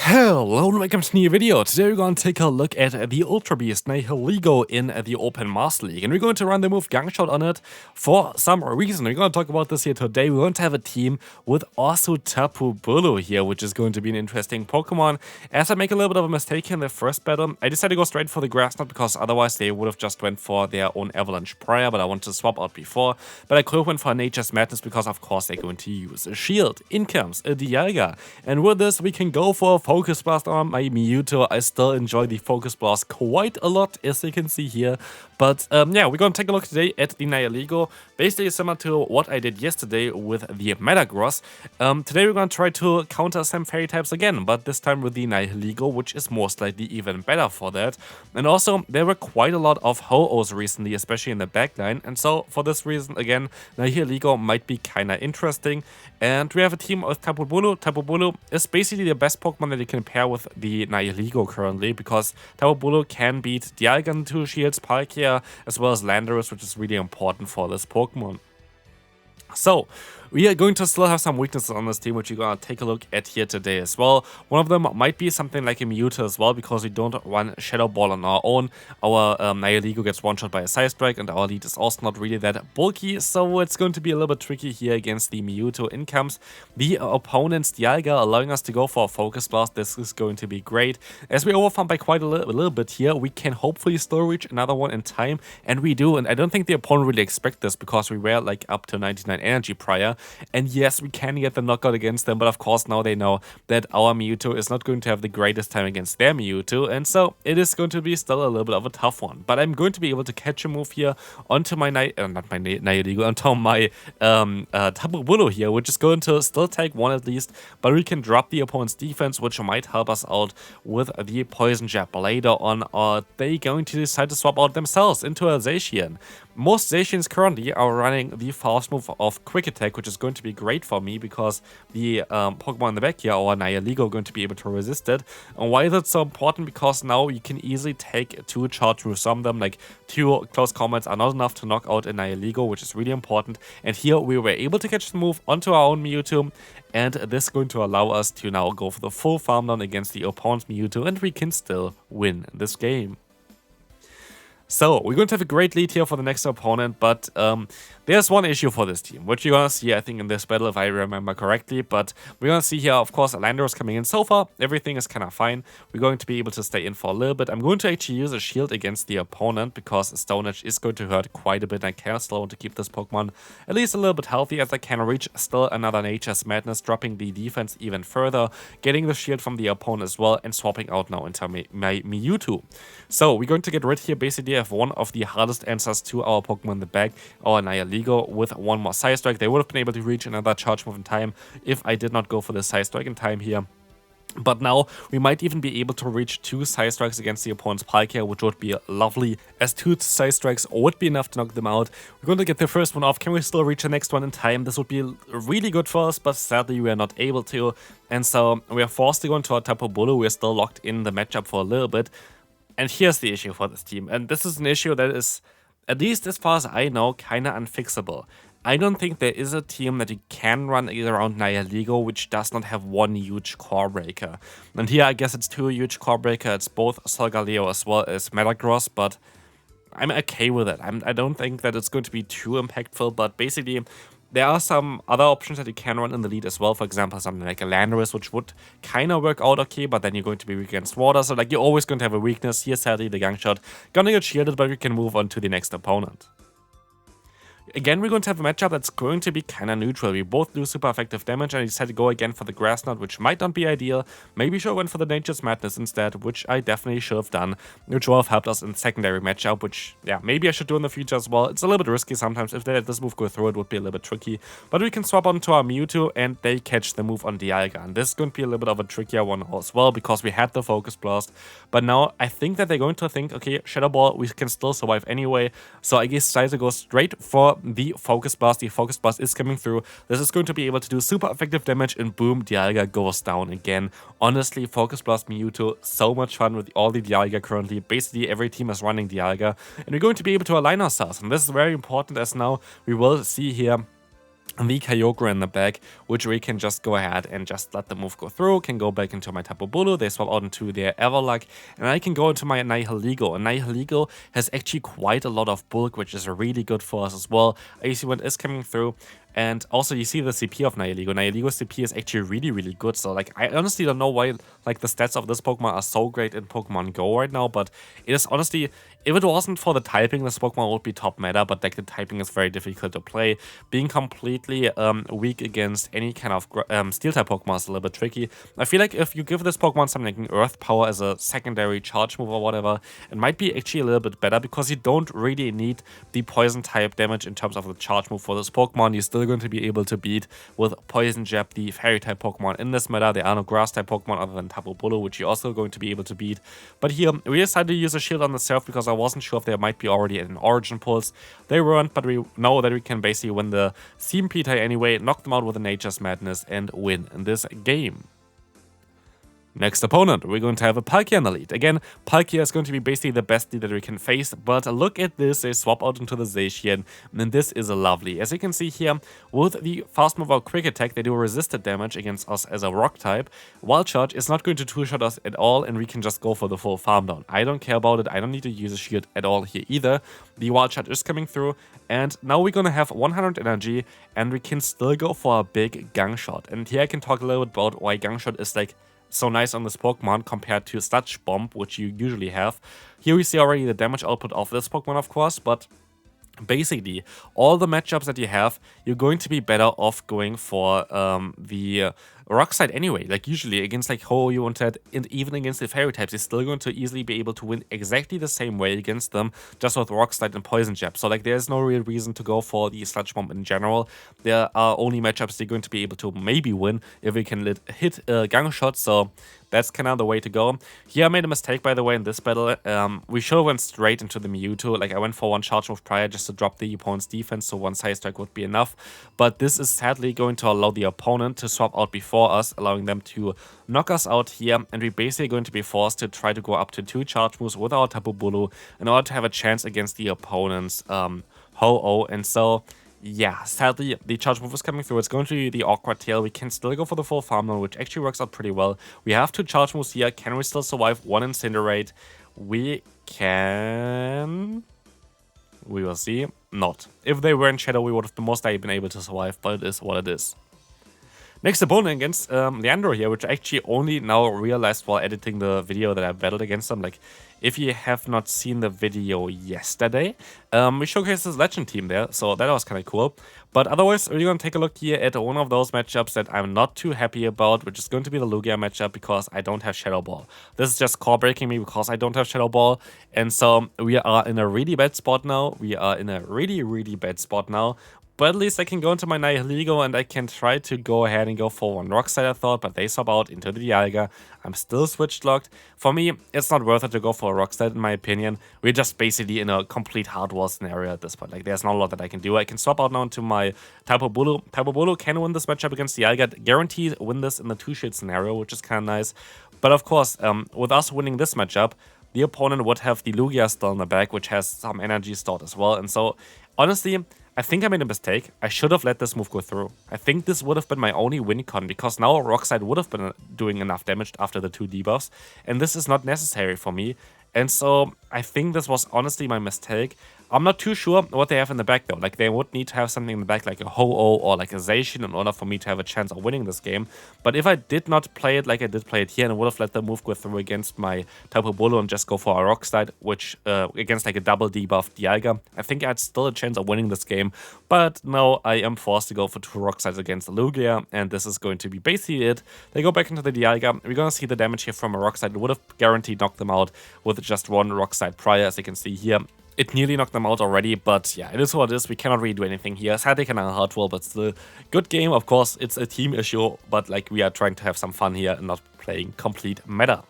Hello and welcome to a new video. Today we're going to take a look at the Ultra Beast Nihilego in the Open Master League, and we're going to run the move Gunk Shot on it for some reason. We're going to talk about this here today. We're going to have a team with also Tapu Bulu here, which is going to be an interesting Pokemon. As I make a little bit of a mistake in the first battle, I decided to go straight for the Grass Knot because otherwise they would have just went for their own Avalanche prior, but I wanted to swap out before. But I could have went for Nature's Madness because of course they're going to use a Shield. In comes a Dialga, and with this we can go for Focus Blast on my Mewtwo. I still enjoy the Focus Blast quite a lot, as you can see here. But yeah, we're going to take a look today at the Nihilego. Basically similar to what I did yesterday with the Metagross. Today we're going to try to counter some fairy types again, but this time with the Nihilego, which is most likely even better for that. And also, there were quite a lot of Ho-Ohs recently, especially in the backline. And so, for this reason, again, Nihilego might be kinda interesting. And we have a team with Tapu Bulu. Tapu Bulu is basically the best Pokemon that you can pair with the Nihilego currently, because Tapu Bulu can beat Dialga in 2 shields, Palkia, as well as Landorus, which is really important for this Pokemon. So, we are going to still have some weaknesses on this team, which we're going to take a look at here today as well. One of them might be something like a Mewtwo as well, because we don't run Shadow Ball on our own. Our Nihilego gets one-shot by a Side Strike, and our lead is also not really that bulky, so it's going to be a little bit tricky here against the Mewtwo. In comes the opponent's Dialga, allowing us to go for a Focus Blast. This is going to be great. As we overfarm by quite a little bit here, we can hopefully still reach another one in time, and we do. And I don't think the opponent really expect this, because we were like up to 99 energy prior. And yes, we can get the knockout against them, but of course now they know that our Mewtwo is not going to have the greatest time against their Mewtwo, and so it is going to be still a little bit of a tough one. But I'm going to be able to catch a move here onto my Nihilego, onto my Tapu Bulu here, which is going to still take one at least, but we can drop the opponent's defense, which might help us out with the Poison Jab later on. Are they going to decide to swap out themselves into a Zacian? Most Zacians currently are running the fast move of Quick Attack, which is going to be great for me because the Pokemon in the back here, our Nihilego, are going to be able to resist it. And why is it so important? Because now you can easily take 2 charge moves on them, like 2 close combats are not enough to knock out a Nihilego, which is really important. And here we were able to catch the move onto our own Mewtwo, and this is going to allow us to now go for the full farm down against the opponent's Mewtwo, and we can still win this game. So, we're going to have a great lead here for the next opponent, but there's one issue for this team, which you're going to see, I think, in this battle, if I remember correctly. But we're going to see here, of course, Landorus coming in. So far, everything is kind of fine. We're going to be able to stay in for a little bit. I'm going to actually use a shield against the opponent, because Stone Edge is going to hurt quite a bit. I can still want to keep this Pokemon at least a little bit healthy, as I can reach still another Nature's Madness, dropping the defense even further, getting the shield from the opponent as well, and swapping out now into my Mewtwo. So, we're going to get rid here, basically, of one of the hardest answers to our Pokemon in the back, our Nihilego, with one more Side Strike. They would have been able to reach another charge move in time if I did not go for the Side Strike in time here. But now we might even be able to reach 2 Side Strikes against the opponent's Palkia, which would be lovely, as 2 Side Strikes would be enough to knock them out. We're going to get the first one off. Can we still reach the next one in time? This would be really good for us, but sadly we are not able to. And so we are forced to go into our Tapu Bulu. We are still locked in the matchup for a little bit. And here's the issue for this team, and this is an issue that is, at least as far as I know, kinda unfixable. I don't think there is a team that you can run around Nihilego which does not have one huge core breaker. And here I guess it's 2 huge core breaker. It's both Solgaleo as well as Metagross, but I'm okay with it. I don't think that it's going to be too impactful, but basically there are some other options that you can run in the lead as well. For example, something like a Landorus, which would kind of work out okay, but then you're going to be weak against water. So like you're always going to have a weakness. Here, sadly, the Gunk Shot gonna get shielded, but we can move on to the next opponent. Again, we're going to have a matchup that's going to be kind of neutral. We both do super effective damage, and I decided to go again for the Grass Knot, which might not be ideal. Maybe should have went for the Nature's Madness instead, which I definitely should have done, which would have helped us in the secondary matchup, which, yeah, maybe I should do in the future as well. It's a little bit risky sometimes. If they let this move go through, it would be a little bit tricky. But we can swap onto our Mewtwo, and they catch the move on Dialga. And this is going to be a little bit of a trickier one as well, because we had the Focus Blast. But now I think that they're going to think, okay, Shadow Ball, we can still survive anyway. So I guess decided to go straight for the Focus Blast. The Focus Blast is coming through. This is going to be able to do super effective damage, and boom, Dialga goes down again. Honestly, Focus Blast Mewtwo, so much fun with all the Dialga currently. Basically, every team is running Dialga, and we're going to be able to align ourselves. And this is very important, as now we will see here the Kyogre in the back, which we can just go ahead and just let the move go through, can go back into my Tapu Bulu, they swap out into their Everluck, and I can go into my Nihilego, and Nihilego has actually quite a lot of bulk, which is really good for us as well. AC Wind is coming through, and also you see the CP of Nihilego. Nihilego's CP is actually really good, so like I honestly don't know why like the stats of this Pokemon are so great in Pokemon Go right now, but it is honestly, if it wasn't for the typing, this Pokemon would be top meta, but like the typing is very difficult to play. Being completely weak against any kind of Steel-type Pokemon is a little bit tricky. I feel like if you give this Pokemon something like Earth Power as a secondary charge move or whatever, it might be actually a little bit better because you don't really need the Poison-type damage in terms of the charge move for this Pokemon. You're still going to be able to beat with Poison Jab the Fairy-type Pokemon in this meta. There are no Grass-type Pokemon other than Tapu Bulu, which you're also going to be able to beat. But here, we decided to use a shield on the Surf because I wasn't sure if there might be already an Origin Pulse. They weren't, but we know that we can basically win the CMP tie anyway, knock them out with a Nature's Madness, and win in this game. Next opponent, we're going to have a Palkia in the lead. Again, Palkia is going to be basically the best lead that we can face, but look at this, they swap out into the Zacian, and this is lovely. As you can see here, with the Fast Move or Quick Attack, they do resisted damage against us as a Rock type. Wild Charge is not going to two-shot us at all, and we can just go for the full farm down. I don't care about it, I don't need to use a shield at all here either. The Wild Charge is coming through, and now we're going to have 100 energy, and we can still go for a big Gunk Shot. And here I can talk a little bit about why Gunk Shot is like so nice on this Pokemon compared to Sludge Bomb, which you usually have. Here we see already the damage output of this Pokemon, of course, but basically, all the matchups that you have, you're going to be better off going for the Rock side anyway. Like usually against like Ho, you want that, and even against the Fairy types, you're still going to easily be able to win exactly the same way against them, just with Rock Slide and Poison Jab. So like there's no real reason to go for the Sludge Bomb in general. There are only matchups you're going to be able to maybe win if we can hit Gunk Shot. So that's kind of the way to go. Here I made a mistake, by the way, in this battle. We should have went straight into the Mewtwo. Like I went for one charge move prior just to drop the opponent's defense, so one Side Strike would be enough. But this is sadly going to allow the opponent to swap out before us, allowing them to knock us out here. And we're basically going to be forced to try to go up to 2 charge moves with our Tapu Bulu in order to have a chance against the opponent's Ho-Oh. And so yeah, sadly, the charge move is coming through. It's going to be the awkward tail. We can still go for the full farm now, which actually works out pretty well. We have 2 charge moves here. Can we still survive 1 Incinerate? We can. We will see. Not. If they were in Shadow, we would have most likely been able to survive, but it is what it is. Next opponent against Leandro here, which I actually only now realized while editing the video that I battled against him. Like, if you have not seen the video yesterday, we showcased his Legend team there, so that was kind of cool. But otherwise, we're going to take a look here at one of those matchups that I'm not too happy about, which is going to be the Lugia matchup because I don't have Shadow Ball. This is just core breaking me because I don't have Shadow Ball, and so we are in a really bad spot now. We are in a really bad spot now. But at least I can go into my Nihilego and I can try to go ahead and go for one Rock Slide, I thought, but they swap out into the Dialga. I'm still switch locked. For me, it's not worth it to go for a Rock Slide in my opinion. We're just basically in a complete hardwall scenario at this point. Like, there's not a lot that I can do. I can swap out now into my Tapu Bulu. Tapu Bulu can win this matchup against Dialga. Guaranteed win this in the 2-shade scenario, which is kind of nice. But of course, with us winning this matchup, the opponent would have the Lugia still in the back, which has some energy stored as well. And so, honestly, I think I made a mistake. I should have let this move go through. I think this would have been my only win con because now Rock Slide would have been doing enough damage after the 2 debuffs, and this is not necessary for me. And so I think this was honestly my mistake. I'm not too sure what they have in the back though. Like, they would need to have something in the back like a Ho-Oh or like a Zacian in order for me to have a chance of winning this game. But if I did not play it like I did play it here and would have let the move go through against my Tapu Bulu and just go for a Rock Slide, which against like a double debuff Dialga, I think I had still a chance of winning this game. But no, I am forced to go for 2 Rock Slides against the Lugia, and this is going to be basically it. They go back into the Dialga. We're going to see the damage here from a Rock Slide. It would have guaranteed knocked them out with just 1 Rock Slide prior, as you can see here. It nearly knocked them out already, but yeah, it is what it is. We cannot really do anything here. Sadly, kind of hardwall, but still good game. Of course, it's a team issue, but like we are trying to have some fun here and not playing complete meta.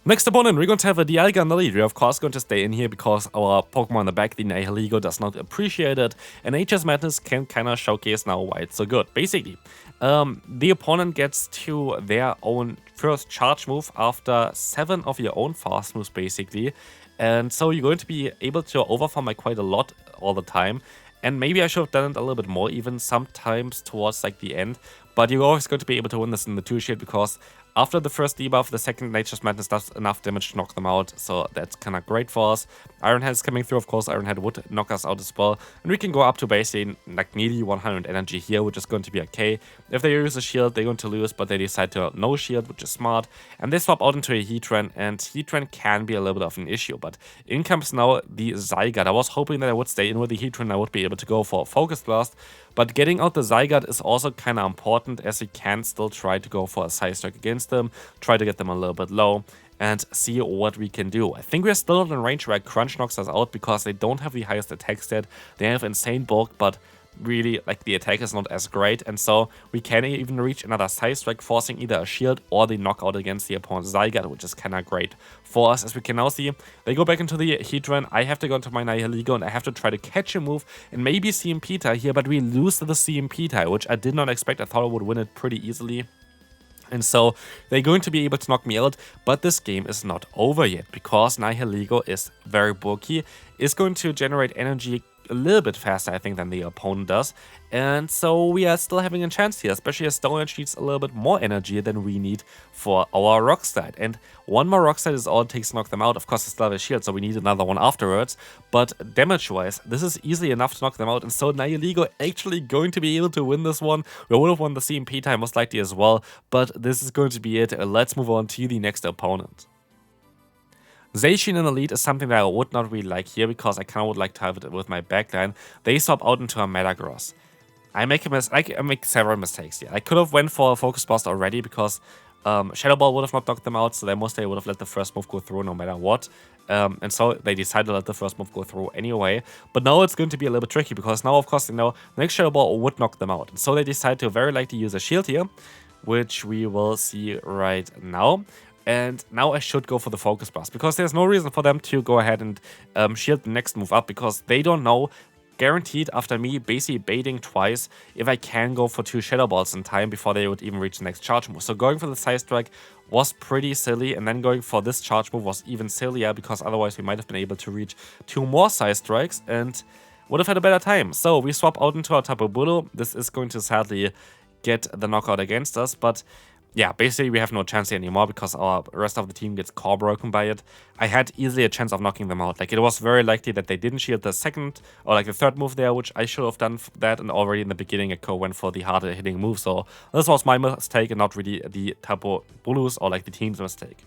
Next opponent, we're going to have a Dialga in the lead. We're of course going to stay in here because our Pokemon in the back, the Nihilego, does not appreciate it. And Nature's Madness can kind of showcase now why it's so good. Basically, the opponent gets to their own first charge move after 7 of your own fast moves, basically. And so you're going to be able to overfarm by quite a lot all the time. And maybe I should have done it a little bit more even sometimes towards like the end. But you're always going to be able to win this in the 2-shield because after the first debuff, the second Nature's Madness does enough damage to knock them out. So that's kind of great for us. Ironhead is coming through. Of course, Ironhead would knock us out as well. And we can go up to basically like nearly 100 energy here, which is going to be okay. If they use a shield, they're going to lose, but they decide to no shield, which is smart. And they swap out into a Heatran, and Heatran can be a little bit of an issue. But in comes now the Zygarde. I was hoping that I would stay in with the Heatran. I would be able to go for a Focus Blast. But getting out the Zygarde is also kind of important, as we can still try to go for a Side Strike against them, try to get them a little bit low, and see what we can do. I think we're still in a range where Crunch knocks us out because they don't have the highest attack stat. They have insane bulk, but really, like, the attack is not as great, and so we can even reach another Side Strike, forcing either a shield or the knockout against the opponent's Zygarde, which is kind of great for us. As we can now see, they go back into the Heatran. I have to go into my Nihilego, and I have to try to catch a move and maybe CMP tie here, but we lose the CMP tie, which I did not expect. I thought I would win it pretty easily. And so they're going to be able to knock me out, but this game is not over yet because Nihilego is very bulky, is going to generate energy a little bit faster, I think, than the opponent does. And so we are still having a chance here, especially as Stone Edge needs a little bit more energy than we need for our Rock Slide. And one more Rock Slide is all it takes to knock them out. Of course, they still have a shield, so we need another one afterwards. But damage-wise, this is easily enough to knock them out. And so Nihilego actually going to be able to win this one. We would have won the CMP time most likely as well, but this is going to be it. Let's move on to the next opponent. Zacian in Elite is something that I would not really like here because I kind of would like to have it with my backline. They swap out into a Metagross. I make several mistakes here. I could have went for a Focus Blast already because Shadow Ball would have not knocked them out, so they mostly would have let the first move go through no matter what. And so they decided to let the first move go through anyway. But now it's going to be a little bit tricky because now, of course, you know, the next Shadow Ball would knock them out. And so they decide to very likely use a shield here, which we will see right now. And now I should go for the Focus Blast because there's no reason for them to go ahead and shield the next move up because they don't know, guaranteed after me basically baiting twice, if I can go for 2 Shadow Balls in time before they would even reach the next charge move. So going for the Side Strike was pretty silly, and then going for this charge move was even sillier because otherwise we might have been able to reach 2 more Side Strikes and would have had a better time. So we swap out into our Tapu Bulu. This is going to sadly get the knockout against us, but yeah, basically we have no chance here anymore because our rest of the team gets core broken by it. I had easily a chance of knocking them out. Like, it was very likely that they didn't shield the second or like the third move there, which I should have done that, and already in the beginning I went for the harder hitting move. So this was my mistake and not really the Tapu Bulu's or like the team's mistake.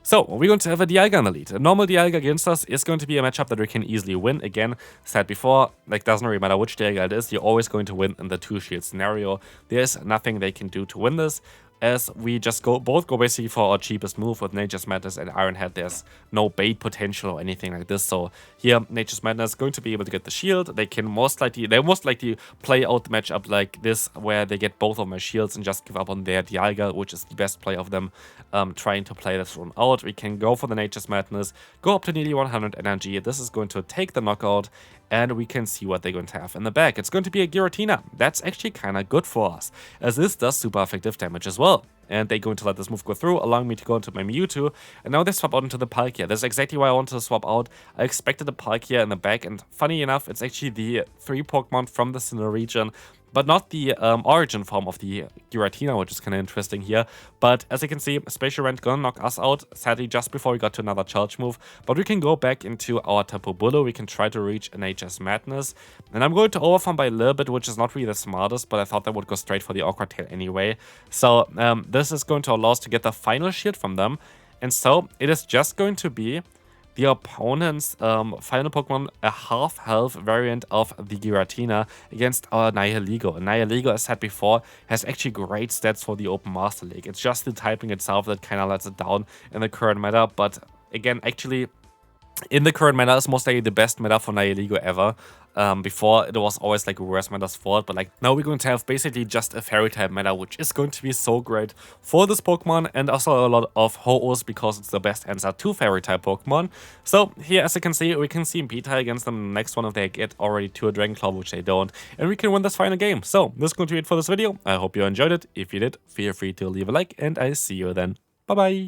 So, we're going to have a Dialga in the lead. A normal Dialga against us is going to be a matchup that we can easily win. Again, said before, like, doesn't really matter which Dialga it is, you're always going to win in the 2-shield scenario. There's nothing they can do to win this, as we just both go basically for our cheapest move with Nature's Madness and Ironhead. There's no bait potential or anything like this. So here, Nature's Madness is going to be able to get the shield. They most likely play out the matchup like this, where they get both of my shields and just give up on their Dialga, which is the best play of them, trying to play this one out. We can go for the Nature's Madness, go up to nearly 100 energy. This is going to take the knockout, and we can see what they're going to have in the back. It's going to be a Giratina. That's actually kind of good for us, as this does super effective damage as well. And they're going to let this move go through, allowing me to go into my Mewtwo. And now they swap out into the Palkia. That's exactly why I wanted to swap out. I expected the Palkia in the back, and funny enough, it's actually the 3 Pokemon from the Sinnoh region, but not the origin form of the Giratina, which is kind of interesting here. But as you can see, Spatial Rent gonna knock us out, sadly, just before we got to another charge move. But we can go back into our Tapu Bulu. We can try to reach a Nature's Madness. And I'm going to overfarm by a little bit, which is not really the smartest, but I thought that would go straight for the Awkward Tail anyway. So this is going to allow us to get the final shield from them. And so it is just going to be the opponent's final Pokemon, a half-health variant of the Giratina against our Nihilego. Nihilego, as said before, has actually great stats for the Open Master League. It's just the typing itself that kind of lets it down in the current meta, but again, actually, in the current meta is most likely the best meta for Nihilego ever. Before, it was always like worse meta's fault, but like now we're going to have basically just a fairy type meta, which is going to be so great for this Pokemon, and also a lot of Ho-Ohs because it's the best answer to fairy type Pokemon. So here, as you can see, we can see P-Tie against them the next one if they get already to a Dragon Claw, which they don't, and we can win this final game. So this is going to be it for this video. I hope you enjoyed it. If you did, feel free to leave a like, and I see you then. Bye bye.